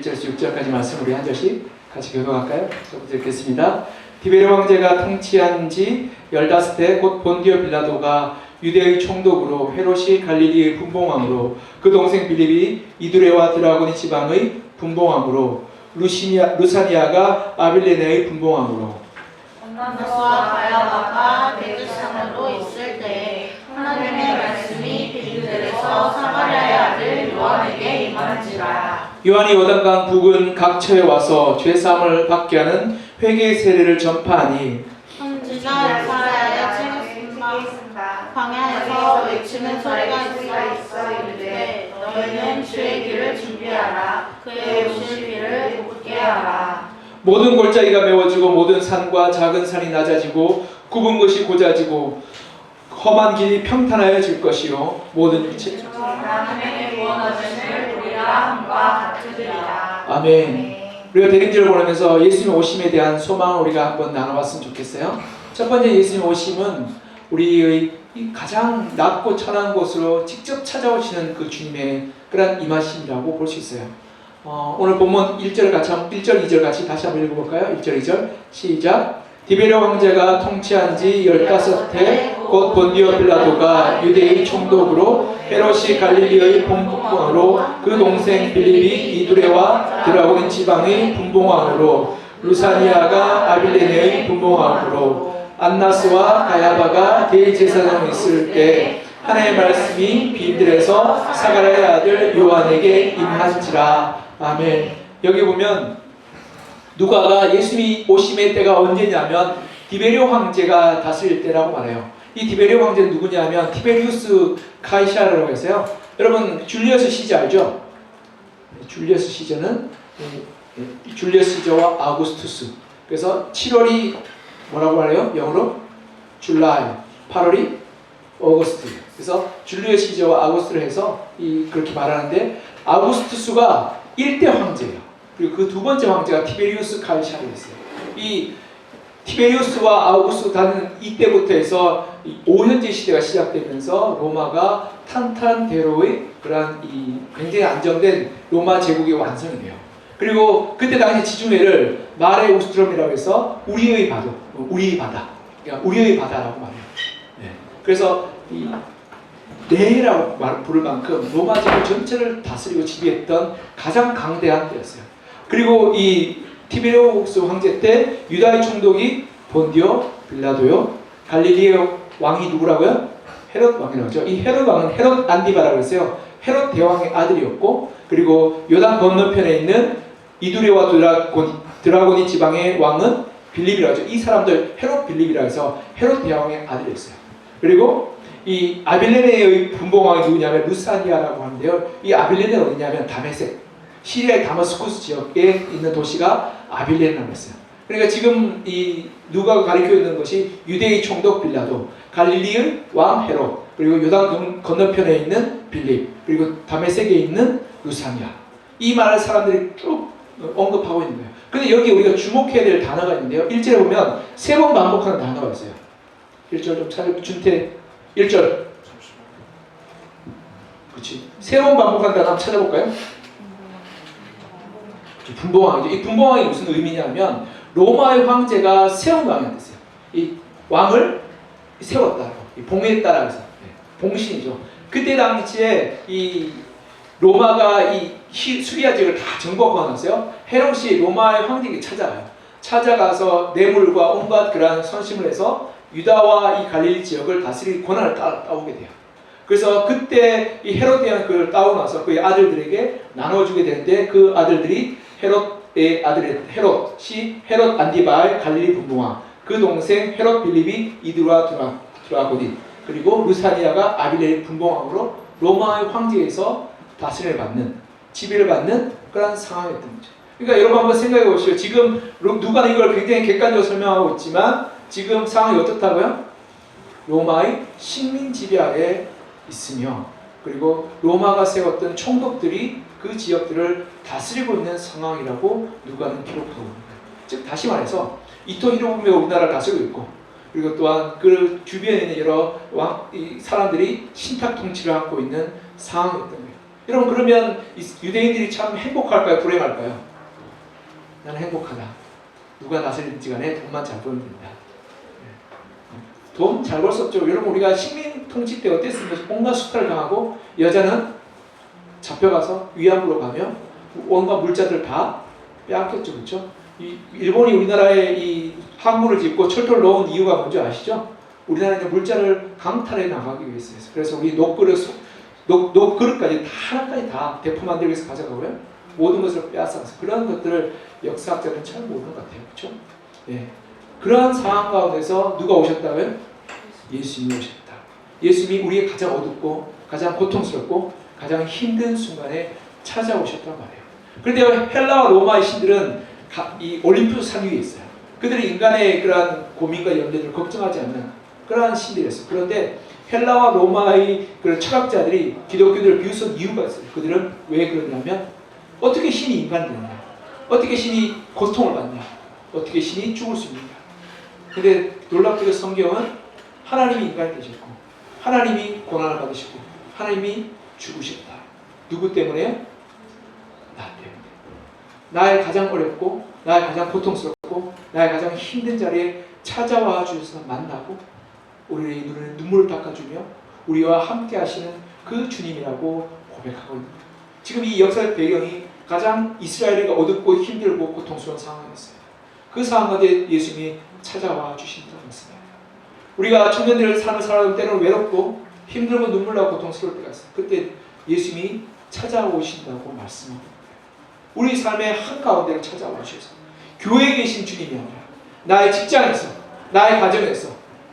1절에서 6절까지 말씀 우리 한 절씩 같이 교독할까요? 저부터 읽겠습니다. 디베르 왕제가 통치한 지 15해 곧 본디오 빌라도가 유대의 총독으로 헤롯이 갈릴리의 분봉왕으로 그 동생 빌립이 이두레와 드라고니 지방의 분봉왕으로 루사니아가 아빌레네의 분봉왕으로 안나스와 가야바가 베드산으로 있을 때 하나님의 말씀이 빌립들에서 사마리아의 아들 요한에게 임한지라. 요한이 요단강 북은 각처에 와서 죄사함을 받게 하는 회개의 세례를 전파하니 선지자 예사야의 책을 쓴다. 광야에서 외치는 소리가 있어 이르되 너희는 주의 길을 준비하라. 그의 오실 길을 곱게 하라. 모든 골짜기가 메워지고 모든 산과 작은 산이 낮아지고 굽은 것이 고자지고 험한 길이 평탄하여질 것이요 모든 일체 하나님의 구원하심을 우리가 함과 같으리라. 아멘. 우리가 대림절을 보내면서 예수님 오심에 대한 소망을 우리가 한번 나눠봤으면 좋겠어요. 첫 번째 예수님 오심은 우리의 가장 낮고 천한 곳으로 직접 찾아오시는 그 주님의 그런 임하심이라고 볼 수 있어요. 오늘 본문 1절, 2절 같이 다시 한번 읽어볼까요? 1절, 2절 시작. 디베르 왕제가 통치한 지 15해 곧 본디오 빌라도가 유대의 총독으로 헤롯이 갈릴리의 분봉왕으로 그 동생 빌립이 이두레와 드라고니 지방의 분봉왕으로 루사니아가 아빌레네의 분봉왕으로 안나스와 가야바가 대제사장으로 있을 때 하나님의 말씀이 빌립들에서 사가랴의 아들 요한에게 임한지라. 아멘. 여기 보면 누가가 예수님이 오심의 때가 언제냐면 디베르 황제가 다스릴 때라고 말해요. 이 디베르 황제는 누구냐면 티베리우스 카이사르라고 해서요. 여러분 줄리어스 시저 알죠? 줄리어스 시저는 줄리어스 시저와 아우구스투스. 그래서 7월이 뭐라고 말해요? 영어로 줄라이, 8월이 어거스트. 그래서 줄리어스 시저와 아우구스트를 해서 그렇게 말하는데 아우구스투스가 1대 황제예요. 그리고 그 두 번째 황제가 티베리우스 카이사르였어요. 이 티베리우스와 아우구스타는 이때부터 해서 오현제 시대가 시작되면서 로마가 탄탄대로의 그러한 굉장히 안정된 로마 제국이 완성이 돼요. 그리고 그때 당시 지중해를 마레 우스트롬이라고 해서 우리의 바다, 그러니까 우리의 바다라고 말해요. 네. 그래서 이 네라고 부를 만큼 로마 제국 전체를 다스리고 지배했던 가장 강대한 때였어요. 그리고 이 티베리우스 황제 때 유다의 총독이 본디오 빌라도요. 갈릴리의 왕이 누구라고요? 헤롯 왕이라고 하죠. 이 헤롯 왕은 헤롯 안디바라고 했어요. 헤롯 대왕의 아들이었고, 그리고 요단 건너편에 있는 이두레와 드라고니 지방의 왕은 빌립이라고 하죠. 이 사람들 헤롯 빌립이라고 해서 헤롯 대왕의 아들이었어요. 그리고 이 아빌레네의 분봉왕이 누구냐면 루사니아라고 하는데요. 이 아빌레네는 어디냐면 다메섹, 시리아의 다마스쿠스 지역에 있는 도시가 아빌레네라고 했어요. 그러니까 지금 이 누가가 가리켜 있는 것이 유대의 총독 빌라도, 갈릴리의 왕 헤롯, 그리고 요단 건너편에 있는 빌립, 그리고 다메섹에 있는 루사니아. 이 말을 사람들이 쭉 언급하고 있는 거예요. 근데 여기 우리가 주목해야 될 단어가 있는데요. 1절에 보면 3번 반복하는 단어가 있어요. 1절 좀 찾아, 준태 1절. 그렇지. 3번 반복하는 단어 한번 찾아볼까요? 분봉왕이죠. 이 분봉왕이 무슨 의미냐면 로마의 황제가 세운 왕이라는 뜻이에요. 이 왕을 세웠다고, 봉했다라고 해서 봉신이죠. 그때 당시에 이 로마가 이 수리아 지역을 다 정복하고 났어요. 헤롯이 로마의 황제에게 찾아가요. 찾아가서 뇌물과 온갖 그러한 선심을 해서 유다와 이 갈릴리 지역을 다스릴 권한을 따오게 돼요. 그래서 그때 이 헤롯 대왕이 그걸 따오고 나서 그의 아들들에게 나눠주게 되는데 그 아들들이 헤롯의 아들 헤롯이 헤롯 안디바의 갈릴리 분봉왕, 그 동생 헤롯 빌립이 이두라 드라고니, 그리고 루사니아가 아빌레의 분봉왕으로 로마의 황제에서 다스림을 받는, 지배를 받는 그런 상황이었던 거죠. 그러니까 여러분 한번 생각해 보시죠. 지금 누가 이걸 굉장히 객관적으로 설명하고 있지만 지금 상황이 어떻다고요? 로마의 식민 지배 아래 있으며, 그리고 로마가 세웠던 총독들이 그 지역들을 다스리고 있는 상황이라고 누가는 기록하고 있는 거예요. 즉 다시 말해서 이토 히로부미가 우리나라를 다스리고 있고, 그리고 또한 그 주변에 있는 여러 사람들이 신탁 통치를 하고 있는 상황이었던 거예요. 여러분 그러면 유대인들이 참 행복할까요? 불행할까요? 나는 행복하다. 누가 다스리든지 간에 돈만 잘 벌면 된다. 돈 잘 벌 수 없죠. 여러분 우리가 식민 통치 때 어땠습니까? 온갖 수탈을 당하고 여자는 잡혀가서 위안부로 가며 온갖 물자들 다 빼앗겼죠. 그렇죠? 일본이 우리나라에 이 항구를 짓고 철도를 넣은 이유가 뭔지 아시죠? 우리나라의 물자를 강탈해 나가기 위해서였어요. 그래서 우리 녹그릇까지 하나까지 다 대포 만들기 위해서 가져가고요. 모든 것을 빼앗아서 그런 것들을 역사학자들은 잘 모르는 것 같아요. 그렇죠? 예. 그러한 상황 가운데서 누가 오셨다고요? 예수님이 오셨다. 예수님이 우리의 가장 어둡고 가장 고통스럽고 가장 힘든 순간에 찾아오셨단 말이에요. 그런데 헬라와 로마의 신들은 이 올림푸스 산 위에 있어요. 그들이 인간의 그러한 고민과 염려를 걱정하지 않는 그러한 신들이었어요. 그런데 헬라와 로마의 그런 철학자들이 기독교들을 비웃은 이유가 있어요. 그들은 왜 그러냐면 어떻게 신이 인간이 되느냐, 어떻게 신이 고통을 받냐, 어떻게 신이 죽을 수 있느냐. 근데 놀랍게도 성경은 하나님이 인간이 되셨고 하나님이 고난을 받으시고 하나님이 죽으셨다. 누구 때문에요? 나 때문에. 나의 가장 어렵고 나의 가장 고통스럽고 나의 가장 힘든 자리에 찾아와 주셔서 만나고 우리의 눈에 눈물을 닦아주며 우리와 함께 하시는 그 주님이라고 고백하고 있는 거예요. 지금 이 역사의 배경이 가장 이스라엘이 어둡고 힘들고 고통스러운 상황이었어요. 그 상황 가운데 예수님이 찾아와 주신다는 말씀이에요. 우리가 청년들을 삶을 살아가는 때는 외롭고 힘들고 눈물 나고 고통스러울 때가 있어요. 그때 예수님이 찾아오신다고 말씀합니다. 우리 삶의 한가운데를 찾아와 주셔서 교회에 계신 주님이 아니라 나의 직장에서 나의 가정에서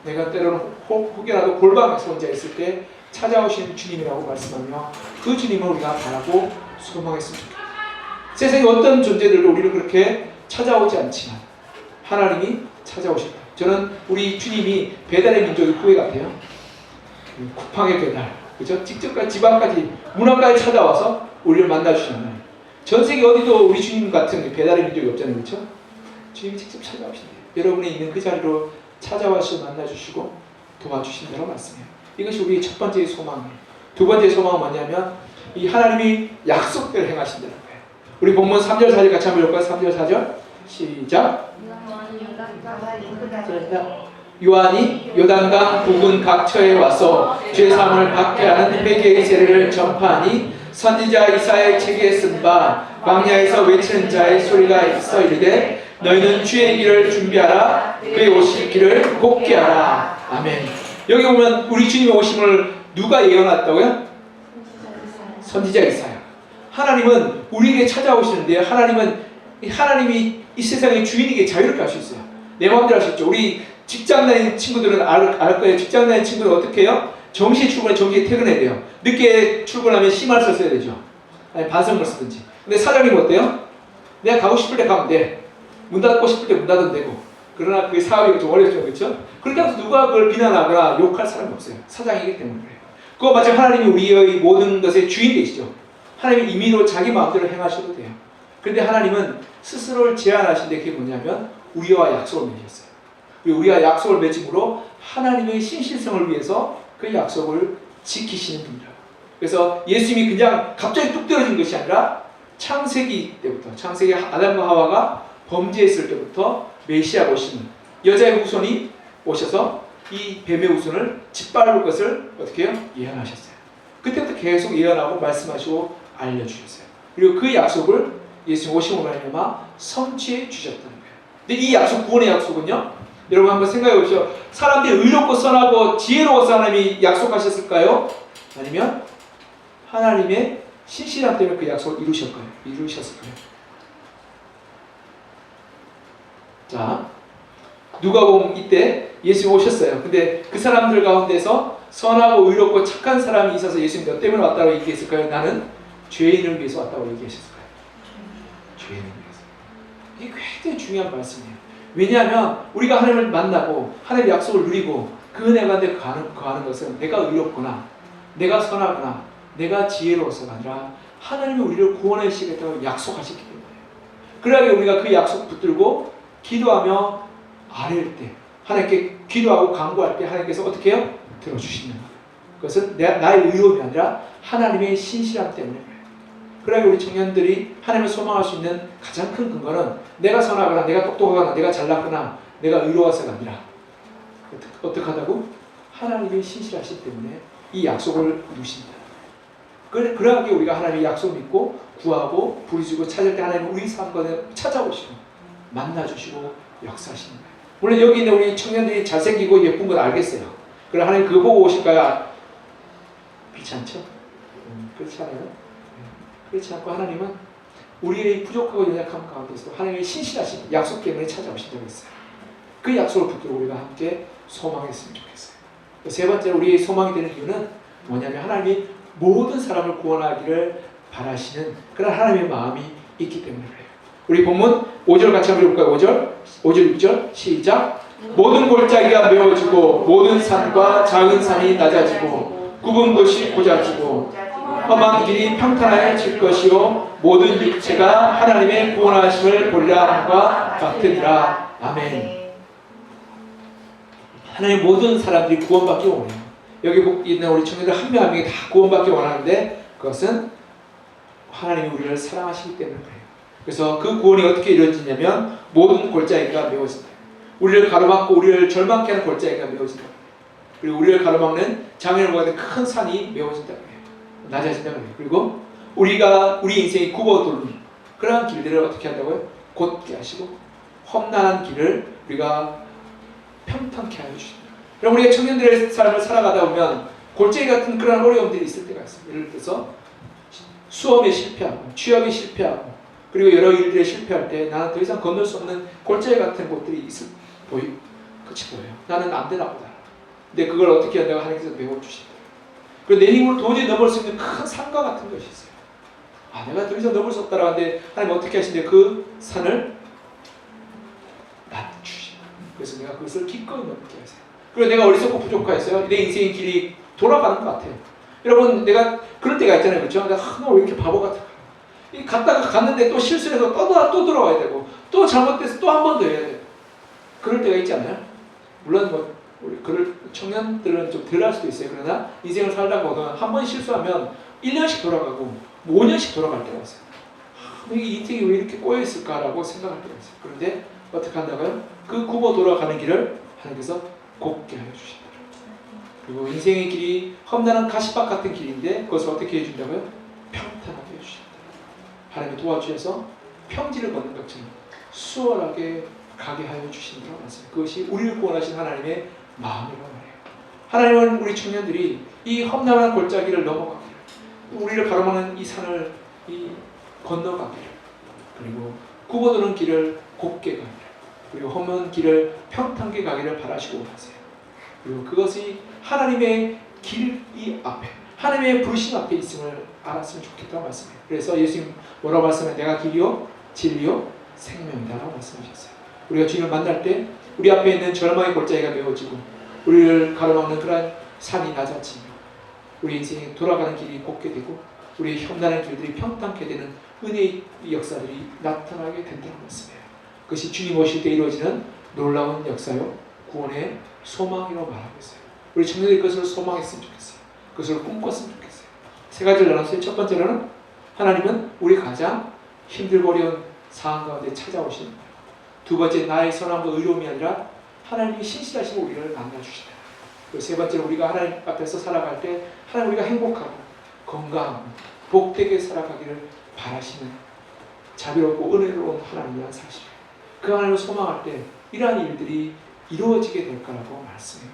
내가 때로는 혹여라도 골방에서 혼자 있을 때 찾아오시는 주님이라고 말씀하며 그 주님을 우리가 바라고 소망했으면 좋겠다. 세상에 어떤 존재들도 우리를 그렇게 찾아오지 않지만 하나님이 찾아오셨다. 저는 우리 주님이 배달의 민족의 후예 같아요. 쿠팡의 배달, 그죠? 직접 집 앞까지 문 앞까지 찾아와서 우리를 만나주시는 하나님. 전 세계 어디도 우리 주님 같은 배달의 민족이 없잖아요, 그렇죠? 주님이 직접 찾아오신대요. 여러분이 있는 그 자리로 찾아와서 만나주시고 도와주신다고 말씀해요. 이것이 우리의 첫 번째 소망이에요. 두 번째 소망은 뭐냐면 이 하나님이 약속대로 행하신다는 거예요. 우리 본문 3절 4절 같이 한번 볼까요? 3절 4절 시작. 요한이 요단강 부근 각처에 와서 죄사함을 받게 하는 회개의 세례를 전파하니 선지자 이사야의 책에 쓴 바 광야에서 외치는 자의 소리가 있어 이르되 너희는 주의 길을 준비하라 그의 오실 길을 곱게 하라. 아멘. 여기 보면 우리 주님의 오심을 누가 예언했다고요? 선지자 이사야. 하나님은 우리에게 찾아오시는데 하나님이 이 세상의 주인에게 자유롭게 할 수 있어요. 내 마음대로 할 수 있죠. 우리 직장 다니는 친구들은 알 거예요. 직장 다니는 친구들은 어떻게 해요? 정시에 출근해 정시에 퇴근해야 돼요. 늦게 출근하면 심할서 써야 되죠. 아니 반성을 쓰든지. 근데 사장님 어때요? 내가 가고 싶을 때 가면 돼. 문 닫고 싶을 때 문 닫으면 되고. 그러나 그 사업이 좀 어렵죠. 그렇죠? 그렇다고 해서 누가 그걸 비난하거나 욕할 사람이 없어요. 사장이기 때문에 그래요. 그거 마치 하나님이 우리의 모든 것의 주인 되시죠. 하나님이 임의로 자기 마음대로 행하셔도 돼요. 그런데 하나님은 스스로를 제한하신데 그게 뭐냐면 우리와 약속을 맺으셨어요. 우리와 약속을 맺음으로 하나님의 신실성을 위해서 그 약속을 지키시는 분이라고. 그래서 예수님이 그냥 갑자기 뚝 떨어진 것이 아니라 창세기 때부터 창세기 아담과 하와가 범죄했을 때부터 메시아가 오시는 여자의 후손이 오셔서 이 뱀의 후손을 짓밟을 것을 어떻게 해요? 예언하셨어요. 그때부터 계속 예언하고 말씀하시고 알려주셨어요. 그리고 그 약속을 예수님 오심으로 말미암아 성취해 주셨다는 거예요. 근데 이 약속, 구원의 약속은요, 여러분 한번 생각해 보시죠. 사람들이 의롭고 선하고 지혜로워서 하나님이 약속하셨을까요? 아니면 하나님의 신실함 때문에 그 약속을 이루셨을까요? 자, 누가복음 이때 예수님 오셨어요. 근데 그 사람들 가운데서 선하고 의롭고 착한 사람이 있어서 예수님 너 때문에 왔다고 얘기했을까요? 나는 죄인을 위해서 왔다고 얘기하셨을까요? 죄인을 위해서. 이게 굉장히 중요한 말씀이에요. 왜냐하면 우리가 하나님을 만나고 하나님의 약속을 누리고 그 은혜 가운데 거하는 것은 내가 의롭거나 내가 선하거나 내가 지혜로워서가 아니라 하나님이 우리를 구원해 주시겠다고 약속하셨기 때문에 그러하게 우리가 그 약속 붙들고 기도하며 아뢰일 때 하나님께 기도하고 간구할 때 하나님께서 어떻게 해요? 들어주시는 거예요. 그것은 나의 의로움이 아니라 하나님의 신실함 때문에 그래요. 그러니 우리 청년들이 하나님을 소망할 수 있는 가장 큰 근거는 내가 선하거나 내가 똑똑하거나 내가 잘났거나 내가 의로워서가 아니라 어떻게 하다고? 하나님의 신실하시기 때문에 이 약속을 이루신다. 그러하게 우리가 하나님의 약속 믿고 구하고 부르짖고 찾을 때 하나님은 우리 삶 가운데 찾아오시고 만나주시고 역사하시는 거예요. 물론 여기 있는 우리 청년들이 잘생기고 예쁜 건 알겠어요. 그럼 하나님 그거 보고 오실까요? 그렇지 않죠? 그렇지 않아요? 그렇지 않고 하나님은 우리의 부족하고 연약함 가운데서 하나님의 신실하신 약속 때문에 찾아오신다고 했어요. 그 약속을 붙들고 우리가 함께 소망했으면 좋겠어요. 세 번째로 우리의 소망이 되는 이유는 뭐냐면 하나님이 모든 사람을 구원하기를 바라시는 그런 하나님의 마음이 있기 때문에 그래요. 우리 본문 5절 같이 한번 읽어볼까요? 5절 6절 시작. 모든 골짜기가 메워지고 모든 산과 작은 산이 낮아지고 굽은 것이 고자지고 험한 길이 평탄해질 것이요 모든 육체가 하나님의 구원하심을 보리라 함과 같으니라. 아멘. 하나님 모든 사람들이 구원받기 원해요. 여기 있는 우리 청년들 한 명 한 명이 다 구원받기 원하는데 그것은 하나님이 우리를 사랑하시기 때문에 그래요. 그래서 그 구원이 어떻게 이루어지냐면 모든 골짜기가 메워진다. 우리를 가로막고 우리를 절망케 하는 골짜기가 메워진다. 그리고 우리를 가로막는 장애를 보게 된 큰 산이 메워진다. 낮아진다. 그리고 우리가 우리 인생이 굽어돌는 그러한 길들을 어떻게 한다고요? 곧게 하시고 험난한 길을 우리가 평탄케 하여 주신다. 그럼 우리가 청년들의 삶을 살아가다 보면 골짜기 같은 그런 어려움들이 있을 때가 있어요. 예를 들어서 수험에 실패하고 취업에 실패하고 그리고 여러 일들에 실패할 때 나는 더 이상 건널 수 없는 골짜기 같은 곳들이 끝이 보여요. 나는 안 되나 보다. 근데 그걸 어떻게 한다고 하나님께서 메워주신다. 그리고 내 힘으로 도저히 넘을 수 있는 큰 산과 같은 것이 있어요. 아, 내가 더 이상 넘을 수 없다라고 하는데 하나님 어떻게 하시는데 그 산을 낮추시고 그래서 내가 그것을 기꺼이 넘게 하세요. 그리고 내가 어리석고 부족하였어요. 내 인생의 길이 돌아가는 것 같아요. 여러분 내가 그럴 때가 있잖아요. 그렇죠? 내가 왜 이렇게 바보 같을까? 갔다가 갔는데 또 실수해서 또 들어와야 되고 또 잘못돼서 또 한 번 더 해야 돼요. 그럴 때가 있지 않아요? 물론 뭐 우리 그럴 청년들은 좀 덜 할 수도 있어요. 그러나 인생을 살다 보면 한 번 실수하면 1년씩 돌아가고 5년씩 돌아갈 때가 있어요. 이게 인생이 왜 이렇게 꼬여있을까라고 생각할 때가 있어요. 그런데 어떻게 한다고요? 그 굽어 돌아가는 길을 하나님께서 곱게 하여 주신다. 그리고 인생의 길이 험난한 가시밭 같은 길인데 그것을 어떻게 해준다고요? 평탄하게 해주신다. 하나님이 도와주셔서 평지를 걷는 것처럼 수월하게 가게 하여 주신다고 말씀해요. 그것이 우리를 구원하신 하나님의 마음이라고 해요. 하나님은 우리 청년들이 이 험난한 골짜기를 넘어가기를, 우리를 가로막는 이 산을 건너가기를, 그리고 굽어도는 길을 곱게 가기를, 그리고 험한 길을 평탄하게 가기를 바라시고 하세요. 그리고 그것이 하나님의 길 이 앞에, 하나님의 부르심 앞에 있음을 알았으면 좋겠다고 말씀해요. 그래서 예수님 뭐라고 말씀해요? 내가 길이요 진리요 생명이다라고 말씀하셨어요. 우리가 주님을 만날 때 우리 앞에 있는 절망의 골짜기가 메워지고 우리를 가로막는 그러한 산이 낮아지며 우리 인생이 돌아가는 길이 곱게 되고 우리의 험난한 길들이 평탄케 되는 은혜의 역사들이 나타나게 된다는 말씀이에요. 그것이 주님 오실 때 이루어지는 놀라운 역사요 구원의 소망이라고 말하고 있어요. 우리 청년들이 그것을 소망했으면 좋겠어요. 그것을 꿈꿨으면 좋겠어요. 세 가지를 나눴어요. 첫 번째로는 하나님은 우리 가장 힘들고 어려운 상황 가운데 찾아오시는 거예요. 두 번째, 나의 선함과 의로움이 아니라 하나님이 신실하신 우리를 만나주시다. 그리고 세 번째로 우리가 하나님 앞에서 살아갈 때 하나님 우리가 행복하고 건강하고 복되게 살아가기를 바라시는 자비롭고 은혜로운 하나님이라는 사실이에요. 그 하나님을 소망할 때 이러한 일들이 이루어지게 될 거라고 말씀해요.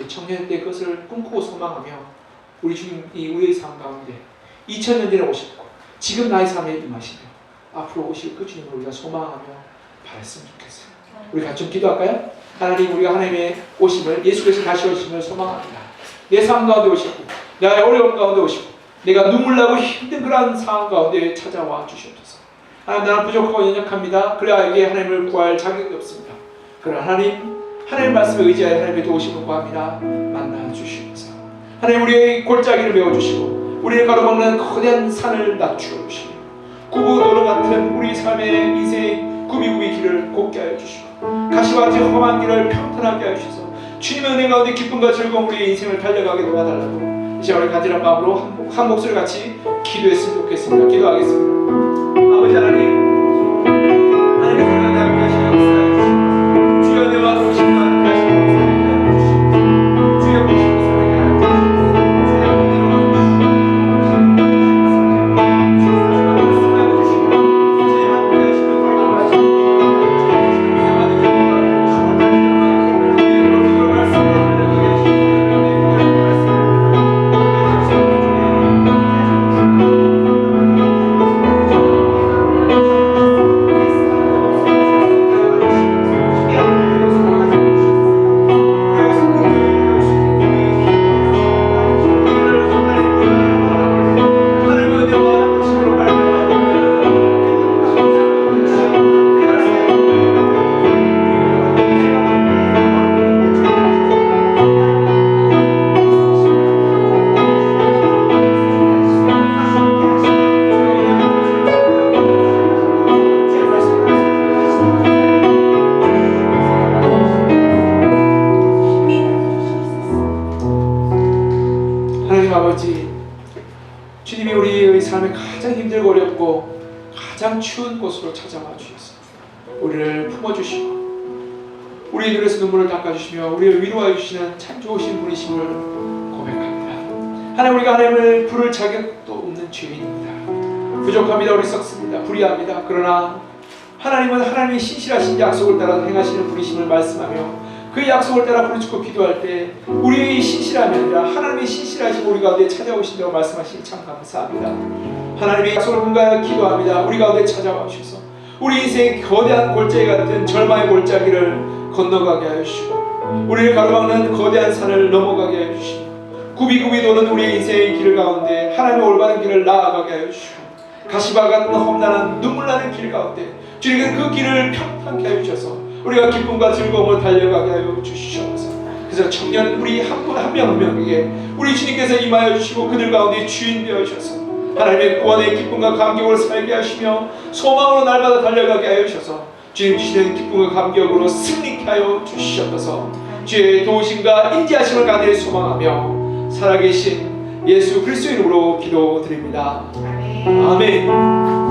청년 때 그것을 꿈꾸고 소망하며 우리 주님이 우리의 삶 가운데 2000년 전에 오셨고 지금 나의 삶에 임하시며 앞으로 오실 그 주님을 우리가 소망하며 바랬으면 좋겠어요. 우리 같이 좀 기도할까요? 하나님, 우리가 하나님의 오심을, 예수께서 다시 오심을 소망합니다. 내 삶 가운데 오시고 나의 어려움 가운데 오시고 내가 눈물 나고 힘든 그러한 상황 가운데 찾아와 주시옵소서. 하나님, 나는 부족하고 연약합니다. 그래야 이게 하나님을 구할 자격이 없습니다. 그러나 하나님 말씀에 의지하여 하나님의 도우심을 구합니다. 만나 주시옵소서. 하나님, 우리의 골짜기를 메워주시고 우리를 가로막는 거대한 산을 낮추어 주시고 구부도로 같은 우리 삶의 인생의 구비구비 길을 곱게 하여 주시고 가시와 같이 험한 길을 평탄하게 하여 주셔서 주님의 은혜 가운데 기쁨과 즐거움 우리의 인생을 달려가게 도와달라고 이제 우리 간절한 마음으로 한 목소리 같이 기도했으면 좋겠습니다. 기도하겠습니다. 아버지 하나님, 하나님의 사랑을 함께 하시는 역사해 주시고 주여 내 마음을 보시고 함께 하시는 역사해 주시고 주여 보시고 아버지, 주님이 우리의 삶에 가장 힘들고 어렵고 가장 추운 곳으로 찾아와 주셔서 우리를 품어주시고 우리의 눈에서 눈물을 닦아주시며 우리를 위로해 주시는 참 좋으신 분이심을 고백합니다. 하나님, 우리가 하나님을 부를 자격도 없는 죄인입니다. 부족합니다. 우리 썩습니다. 불의합니다. 그러나 하나님은 하나님의 신실하신 약속을 따라 행하시는 분이심을 말씀하며 그 약속을 따라 부르짖고 기도할 때 우리의 신실함이 아니라 하나님의 신실하신 우리 가운데 찾아오신다고 말씀하시니 참 감사합니다. 하나님의 약속을 분가하여 기도합니다. 우리 가운데 찾아와 주셔서 우리 인생의 거대한 골짜기 같은 절망의 골짜기를 건너가게 하여 주시고 우리를 가로막는 거대한 산을 넘어가게 하여 주시고 굽이굽이 도는 우리의 인생의 길 가운데 하나님의 올바른 길을 나아가게 하여 주시고 가시바 같은 험난한 눈물 나는 길 가운데 주님은 그 길을 평탄케 하여 주셔서 우리가 기쁨과 즐거움을 달려가게 하여 주시옵소서. 그래서 청년 우리 한 분 한 명 한 명에게 우리 주님께서 임하여 주시고 그들 가운데 주인 되어 주셔서 하나님의 구원의 기쁨과 감격을 살게 하시며 소망으로 날마다 달려가게 하여 주셔서 주님 주시는 기쁨과 감격으로 승리케 하여 주시옵소서. 주의 도우심과 인지하심을 간절히 소망하며 살아계신 예수 그리스도 이름으로 기도드립니다. 아멘.